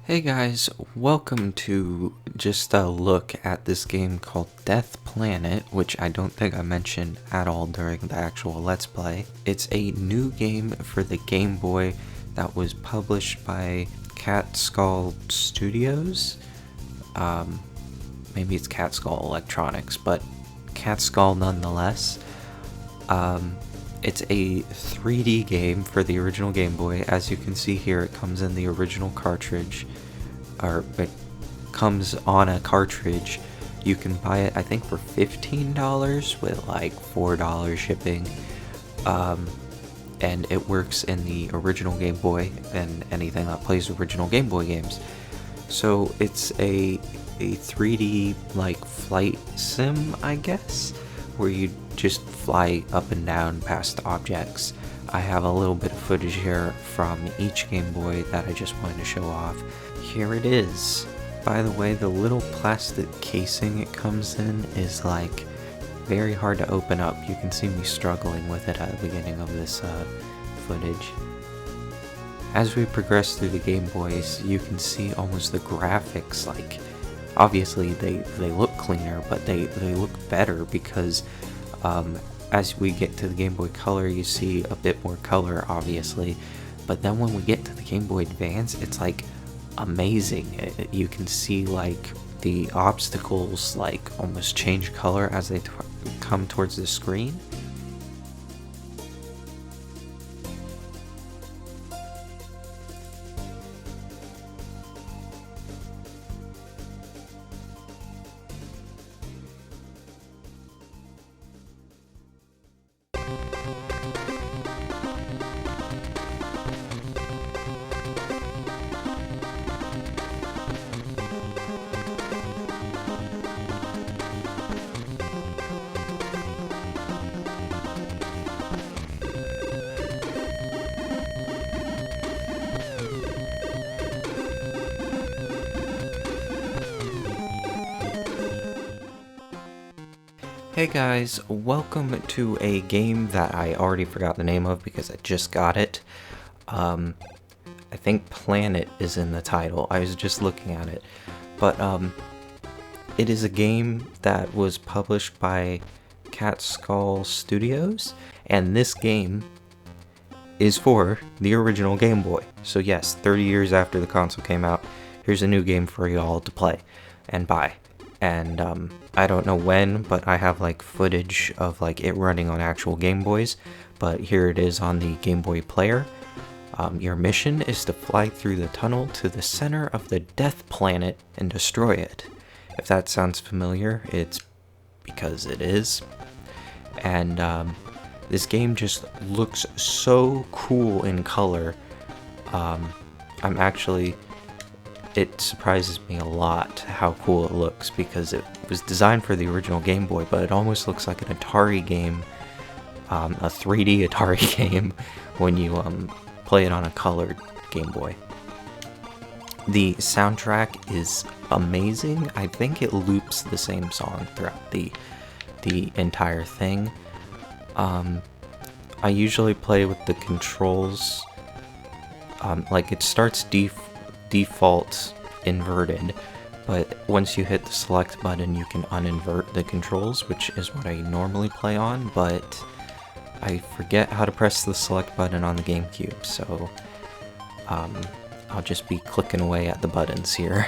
Hey guys, welcome to just a look at this game called Death Planet, which I don't think I mentioned at all during the actual Let's Play. It's a new game for the Game Boy that was published by Cat Skull Studios. Maybe it's Cat Skull Electronics, but Cat Skull nonetheless. It's a 3D game for the original Game Boy. As you can see here, it comes in the original cartridge, or it comes on a cartridge. You can buy it, I think, for $15 with like $4 shipping. And it works in the original Game Boy and anything that plays original Game Boy games. So it's a 3D like flight sim, I guess, where you just fly up and down past objects. I have a little bit of footage here from each Game Boy that I just wanted to show off. Here it is. By the way, the little plastic casing it comes in is like very hard to open up. You can see me struggling with it at the beginning of this footage. As we progress through the Game Boys, you can see almost the graphics, like obviously they look cleaner, but they look better because as we get to the Game Boy Color, you see a bit more color, obviously. But then when we get to the Game Boy Advance, it's like amazing. You can see like the obstacles like almost change color as they come towards the screen. Hey guys, welcome to a game that I already forgot the name of because I just got it. I think Planet is in the title. I was just looking at it. But it is a game that was published by Cat Skull Studios, and this game is for the original Game Boy. So yes, 30 years after the console came out, here's a new game for y'all to play and buy. And I don't know when, but I have like footage of like it running on actual Game Boys, but here it is on the Game Boy player. Your mission is to fly through the tunnel to the center of the Death Planet and destroy it. If that sounds familiar, it's because it is. And this game just looks so cool in color. It surprises me a lot how cool it looks because it was designed for the original Game Boy, but it almost looks like an Atari game, a 3D Atari game when you play it on a colored Game Boy. The soundtrack is amazing. I think it loops the same song throughout the entire thing. I usually play with the controls, like it starts default inverted, but once you hit the select button you can uninvert the controls, which is what I normally play on, but I forget how to press the select button on the GameCube, so I'll just be clicking away at the buttons here.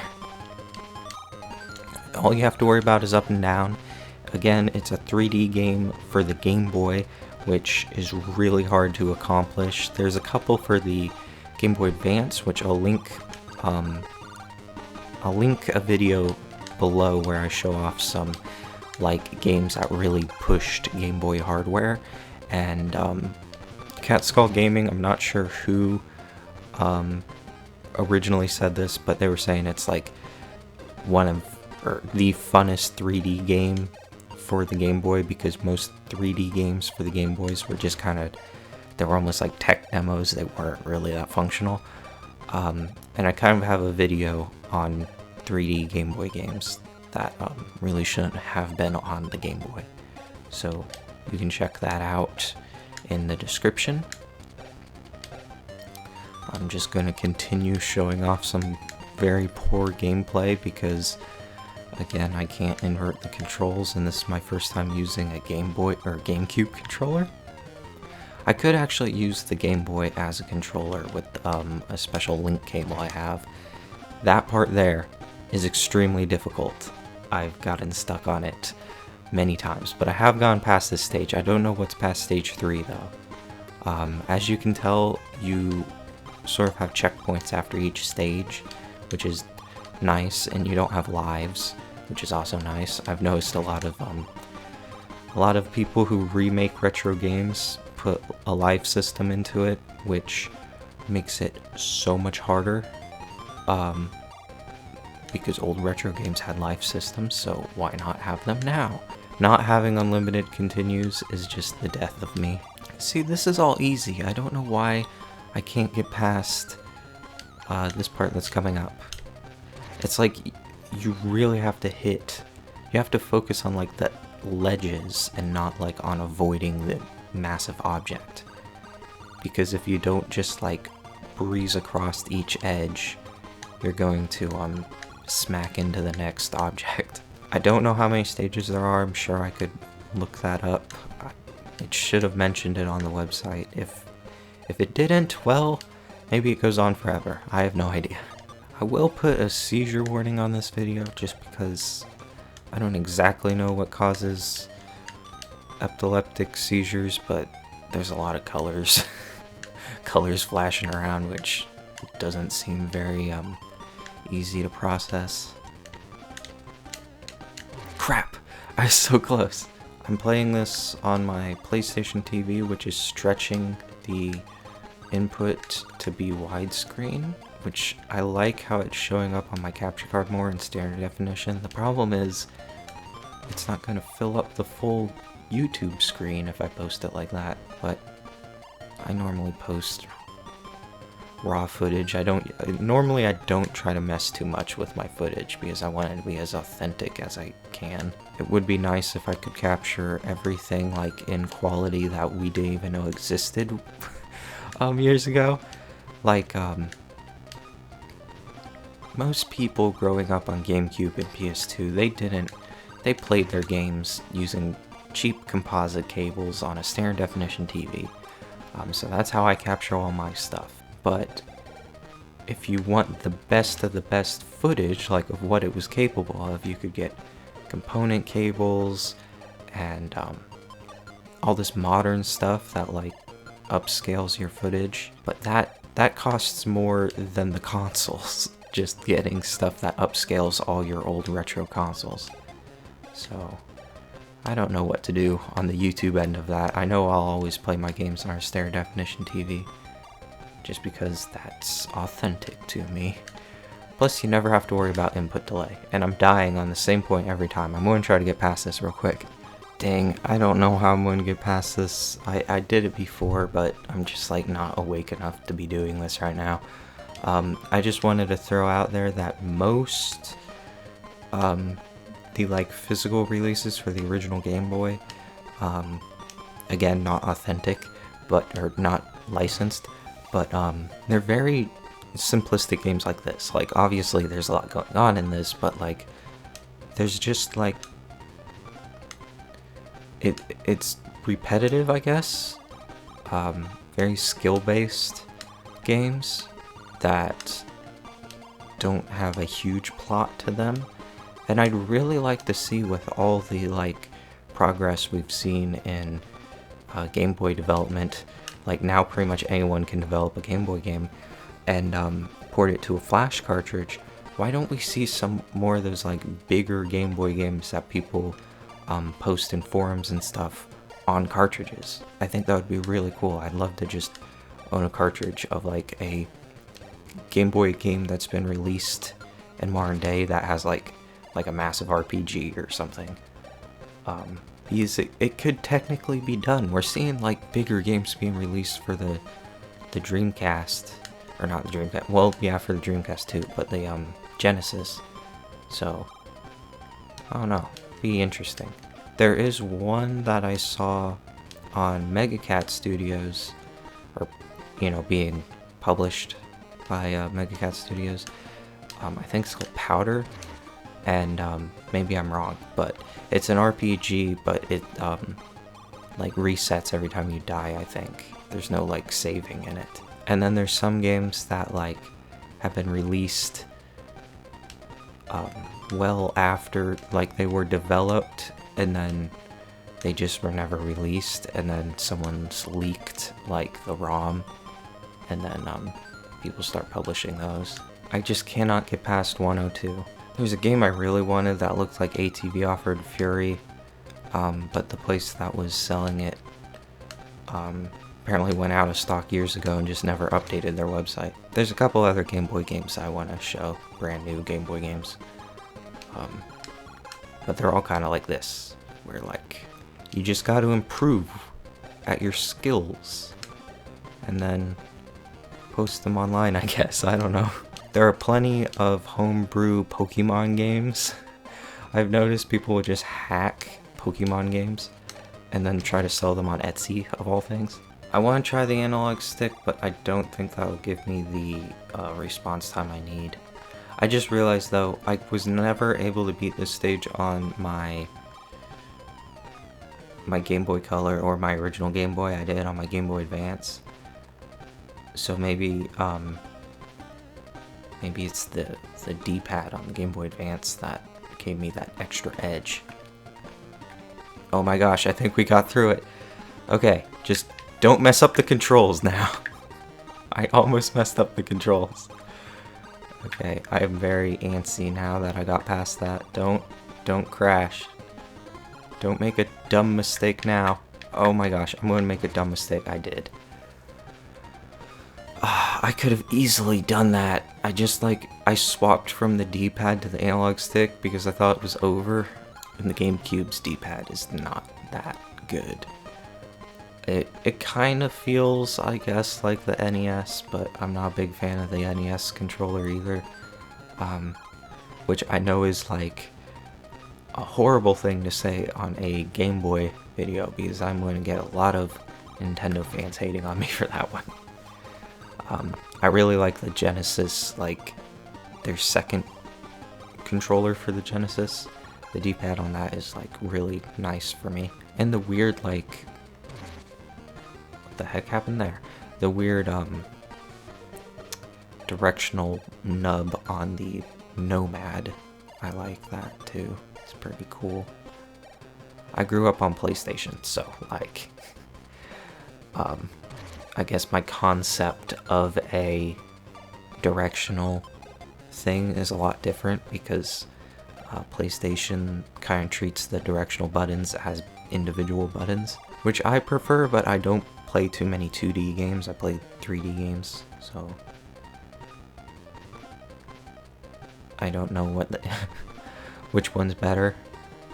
All you have to worry about is up and down. Again, it's a 3D game for the Game Boy, which is really hard to accomplish. There's a couple for the Game Boy Advance, which I'll link a video below where I show off some like games that really pushed Game Boy hardware. And Cat Skull Gaming, I'm not sure who originally said this, but they were saying it's like the funnest 3D game for the Game Boy, because most 3D games for the Game Boys were just they were almost like tech demos. They weren't really that functional. And I kind of have a video on 3D Game Boy games that really shouldn't have been on the Game Boy. So you can check that out in the description. I'm just going to continue showing off some very poor gameplay because, again, I can't invert the controls, and this is my first time using a Game Boy or GameCube controller. I could actually use the Game Boy as a controller with a special link cable I have. That part there is extremely difficult. I've gotten stuck on it many times, but I have gone past this stage. I don't know what's past stage 3 though. As you can tell, you sort of have checkpoints after each stage, which is nice, and you don't have lives, which is also nice. I've noticed a lot of people who remake retro games put a life system into it, which makes it so much harder. Because old retro games had life systems, so why not have them now? Not having unlimited continues is just the death of me. See, this is all easy. I don't know why I can't get past this part that's coming up. It's like you really have to hit. You have to focus on like the ledges and not like on avoiding the massive object. Because if you don't just like breeze across each edge, you're going to smack into the next object. I don't know how many stages there are. I'm sure I could look that up. It should have mentioned it on the website. If it didn't, well, maybe it goes on forever. I have no idea. I will put a seizure warning on this video just because I don't exactly know what causes epileptic seizures, but there's a lot of colors. Colors flashing around, which doesn't seem very easy to process. Crap! I was so close. I'm playing this on my PlayStation TV, which is stretching the input to be widescreen, which I like how it's showing up on my capture card more in standard definition. The problem is it's not going to fill up the full YouTube screen if I post it like that, but I normally post raw footage. Normally I don't try to mess too much with my footage because I want it to be as authentic as I can. It would be nice if I could capture everything like in quality that we didn't even know existed years ago. Like most people growing up on GameCube and PS2, they played their games using cheap composite cables on a standard definition TV. So that's how I capture all my stuff. But if you want the best of the best footage, like of what it was capable of, you could get component cables and all this modern stuff that like upscales your footage. But that costs more than the consoles, just getting stuff that upscales all your old retro consoles. So I don't know what to do on the YouTube end of that. I know I'll always play my games on a standard definition TV, just because that's authentic to me. Plus, you never have to worry about input delay, and I'm dying on the same point every time. I'm going to try to get past this real quick. Dang, I don't know how I'm going to get past this. I did it before, but I'm just like not awake enough to be doing this right now. I just wanted to throw out there that most the like physical releases for the original Game Boy, again, not authentic, or not licensed, but they're very simplistic games like this. Like, obviously there's a lot going on in this, but like there's just like it's repetitive, I guess. Very skill-based games that don't have a huge plot to them, and I'd really like to see, with all the like progress we've seen in Game Boy development, like now pretty much anyone can develop a Game Boy game and port it to a flash cartridge. Why don't we see some more of those like bigger Game Boy games that people post in forums and stuff on cartridges? I think that would be really cool. I'd love to just own a cartridge of like a Game Boy game that's been released in modern day that has like a massive RPG or something. Because it could technically be done. We're seeing like bigger games being released for the Dreamcast, or not the Dreamcast, well yeah, for the Dreamcast too, but the Genesis. So I don't know, be interesting. There is one that I saw on Megacat Studios, or being published by Megacat Studios, I think it's called Powder, and maybe I'm wrong, but it's an RPG, but it like resets every time you die, I think. There's no like saving in it. And then there's some games that like have been released well after like they were developed, and then they just were never released, and then someone's leaked like the ROM, and then people start publishing those. I just cannot get past 102. There's a game I really wanted that looked like ATV offered Fury, but the place that was selling it apparently went out of stock years ago and just never updated their website. There's a couple other Game Boy games I want to show, brand new Game Boy games, but they're all kind of like this, where like you just got to improve at your skills and then post them online, I guess. I don't know. There are plenty of homebrew Pokemon games. I've noticed people will just hack Pokemon games and then try to sell them on Etsy, of all things. I want to try the analog stick, but I don't think that will give me the response time I need. I just realized though, I was never able to beat this stage on my Game Boy Color or my original Game Boy. I did on my Game Boy Advance. So maybe it's the D-pad on the Game Boy Advance that gave me that extra edge. Oh my gosh, I think we got through it. Okay, just don't mess up the controls now. I almost messed up the controls. Okay, I am very antsy now that I got past that. Don't crash. Don't make a dumb mistake now. Oh my gosh, I'm gonna make a dumb mistake. I did. I could have easily done that. I swapped from the D-pad to the analog stick because I thought it was over, and the GameCube's D-pad is not that good. It kind of feels, I guess, like the NES, but I'm not a big fan of the NES controller either. Which I know is like a horrible thing to say on a Game Boy video, because I'm going to get a lot of Nintendo fans hating on me for that one. I really like the Genesis, like their second controller for the Genesis. The D-pad on that is like really nice for me. And the weird like, what the heck happened there? The weird directional nub on the Nomad. I like that too. It's pretty cool. I grew up on PlayStation, so like I guess my concept of a directional thing is a lot different, because PlayStation kind of treats the directional buttons as individual buttons, which I prefer, but I don't play too many 2D games. I play 3D games, so I don't know what which one's better.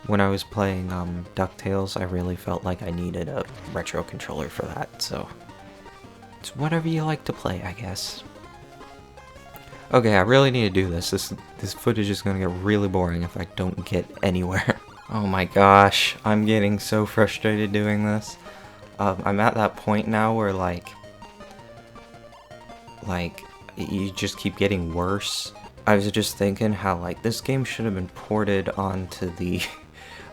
When I was playing DuckTales, I really felt like I needed a retro controller for that, so it's whatever you like to play, I guess. Okay, I really need to do this. This footage is gonna get really boring if I don't get anywhere. Oh my gosh, I'm getting so frustrated doing this. I'm at that point now where like you just keep getting worse. I was just thinking how like this game should have been ported onto the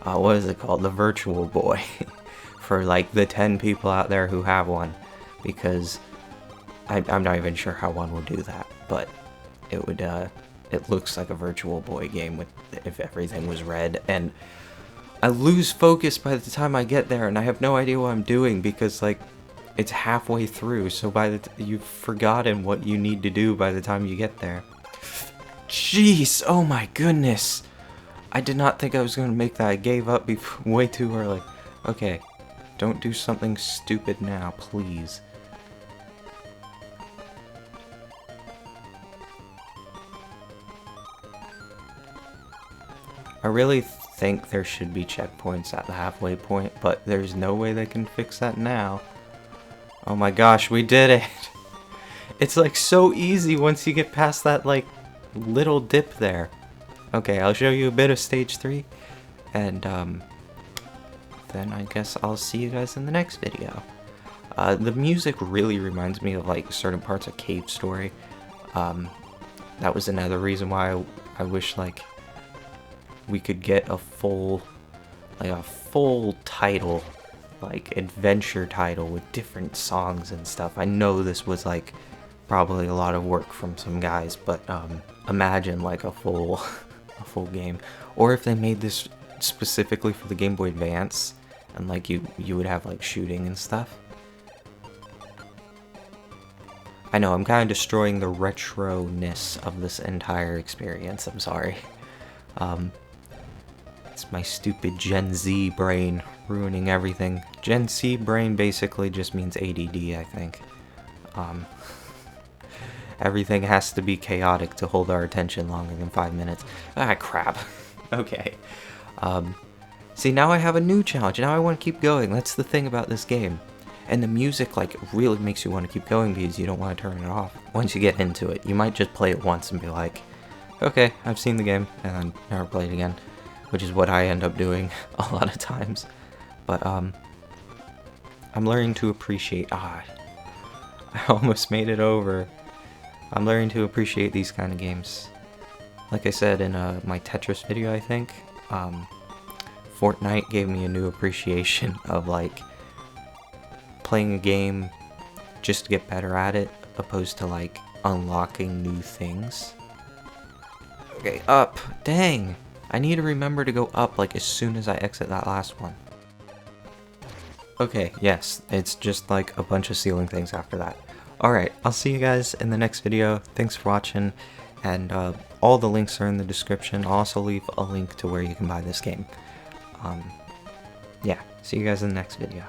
what is it called? The Virtual Boy for like the 10 people out there who have one, because I'm not even sure how one would do that, but it would it looks like a Virtual Boy game with if everything was red, and I lose focus by the time I get there, and I have no idea what I'm doing because like it's halfway through, so you've forgotten what you need to do by the time you get there. Jeez, oh my goodness. I did not think I was going to make that. I gave up way too early. Okay, don't do something stupid now, please. I really think there should be checkpoints at the halfway point, but there's no way they can fix that now. Oh my gosh, we did it! It's like so easy once you get past that like little dip there. Okay, I'll show you a bit of stage 3, and then I guess I'll see you guys in the next video. The music really reminds me of like certain parts of Cave Story. that was another reason why I wish like we could get a full title, like adventure title with different songs and stuff. I know this was like probably a lot of work from some guys, but imagine like a full a full game. Or if they made this specifically for the Game Boy Advance, and like you would have like shooting and stuff. I know, I'm kind of destroying the retro-ness of this entire experience, I'm sorry. It's my stupid Gen Z brain ruining everything. Gen Z brain basically just means ADD, I think. Everything has to be chaotic to hold our attention longer than 5 minutes. Ah, crap. Okay. See, now I have a new challenge. Now I want to keep going. That's the thing about this game. And the music, like, really makes you want to keep going because you don't want to turn it off. Once you get into it, you might just play it once and be like, okay, I've seen the game, and then never play it again. Which is what I end up doing a lot of times. But, I'm learning to appreciate... I almost made it over. I'm learning to appreciate these kind of games. Like I said in my Tetris video, I think, Fortnite gave me a new appreciation of, like, playing a game just to get better at it, opposed to, like, unlocking new things. Okay, up. Dang! I need to remember to go up, like, as soon as I exit that last one. Okay, yes, it's just, like, a bunch of ceiling things after that. Alright, I'll see you guys in the next video. Thanks for watching, and all the links are in the description. I'll also leave a link to where you can buy this game. Yeah, see you guys in the next video.